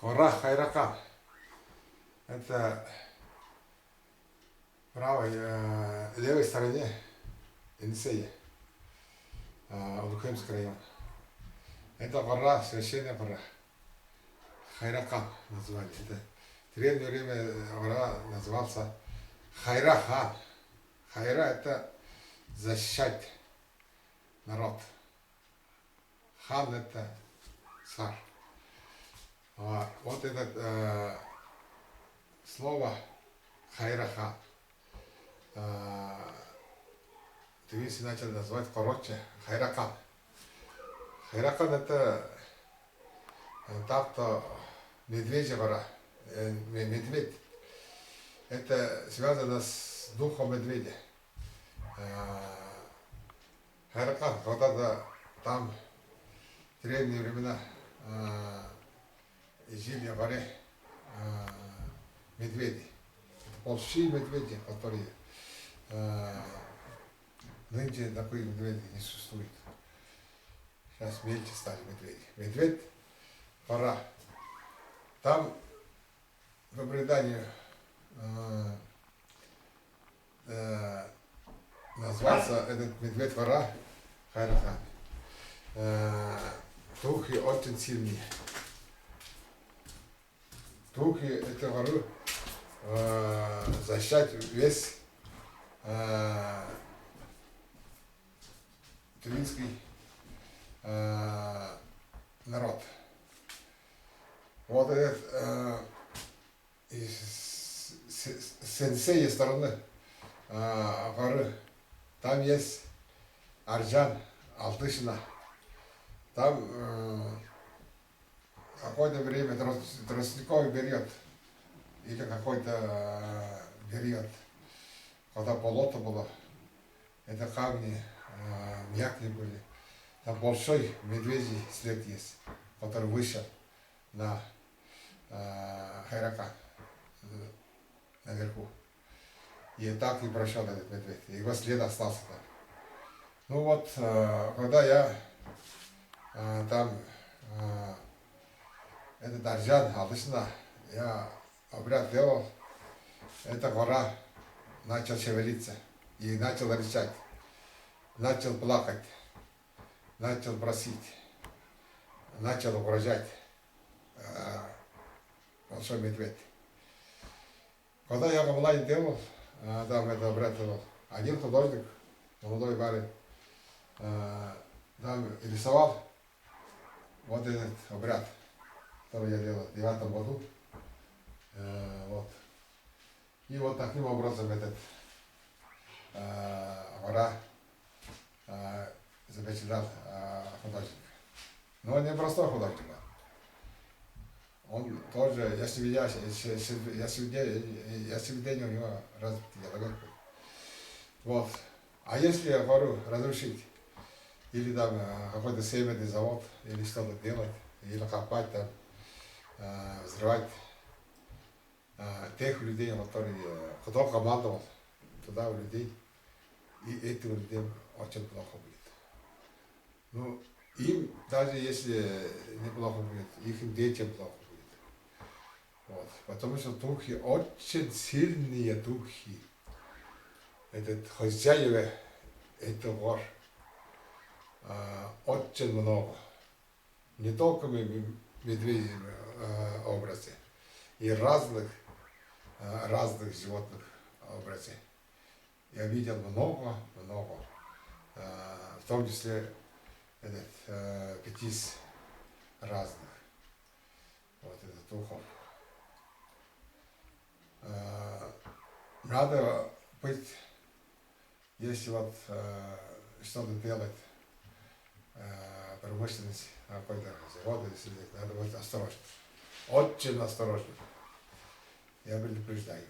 Гора Хайракан. Это правой, левой стороне Енисея, Улукемский район. Это гора, священная гора. Хайракан назвали. Это в древнее время гора назывался Хайрахан. Хайра — это защищать народ. Хан — это царь. Вот это слово Хайрахан. Тувинцы начали называть короче Хайракан. Хайракан — это так-то медвежья гора. Медведь. Это связано с духом медведя. Хайракан, когда-то там в древние времена жили в горе медведи. Большие медведи, которые нынче такие медведи не существует. Сейчас меньше стали медведи. Медведь — гора. Там по преданию назвался этот медведь гора Хайракан. Духи очень сильные. Духи эту гору защищать весь тувинский народ. Вот этот с сей стороны горы там есть Арджан, Алтышина. Там какое-то время тростниковый период или какой-то период, когда болото было, это камни мягкие были. Там большой медвежий след есть, который вышел на Хайракан наверху. И так и прошел этот медведь. Его след остался там. Ну вот, когда я там этот Арджан, Алтышина, я обряд делал, эта гора начал шевелиться и начал рычать, начал плакать, начал просить, начал угрожать большой медведь. Когда я в онлайн делал, там это обряд делал, один художник, молодой парень, там рисовал вот этот обряд, который я делал в 2009 году. Вот. И вот таким образом этот гора запечатлел художник. Но он не простой художник. Он тоже, я свидетель у него развитый. Вот. А если гору разрушить, или там какой-то семенный завод, или что-то делать, или копать там, взрывать тех людей, которые кто командовал туда у людей, и этим людям очень плохо будет. Ну, им, даже если неплохо будет, их детям плохо будет. Вот. Потому что духи, очень сильные духи, этот хозяева этих гор, очень много. Не только медведей образе, и разных животных образе. Я видел много, в том числе птиц разных. Вот это духов. Надо быть, если вот что-то делать, промышленность какой-то завода, надо быть осторожным. Очень осторожным. Я предупреждаю.